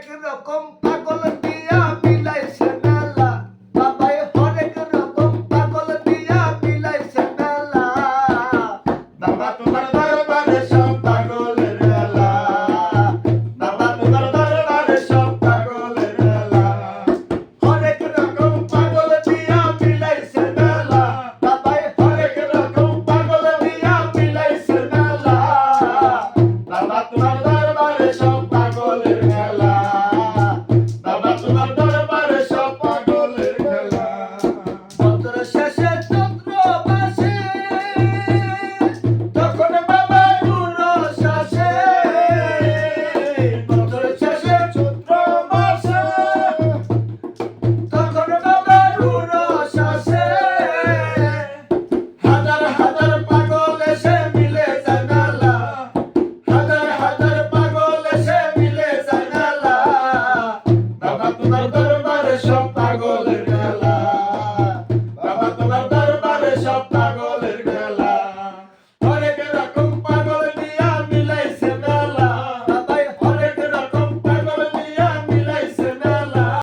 রকম পাগল দিয়া মিলাইছে মেলা বাবাই হরেক রকম পাগল দিয়া মিলাইছে মেলা বাবা তোমার দরবারে সব পাগলের মেলা বাবা তোমার দরবারে সব পাগলের মেলা হরেক রকম পাগল দিয়া মিলাইছে মেলা বাবাই হরেক রকম পাগল দিয়া মিলাইছে মেলা বাবা তোমার দরবারে সব পাগলের মেলা বাবা তোমার দরবারে সব পাগলের খেলা চন্দ্র শেষে চন্দ্র বাসে তখন বাবা গুরু শাসে চন্দ্র শেষে চন্দ্র বাসে তখন বাবা গুরু শাসে হাজার হাজার পাগল এসে মিলে যায় মেলা হাজার হাজার পাগল এসে মিলে যায় মেলা বাবা তোমার দরবারে সব পাগলের খেলা বাবা তোমার দরবারে সব পাগলের খেলা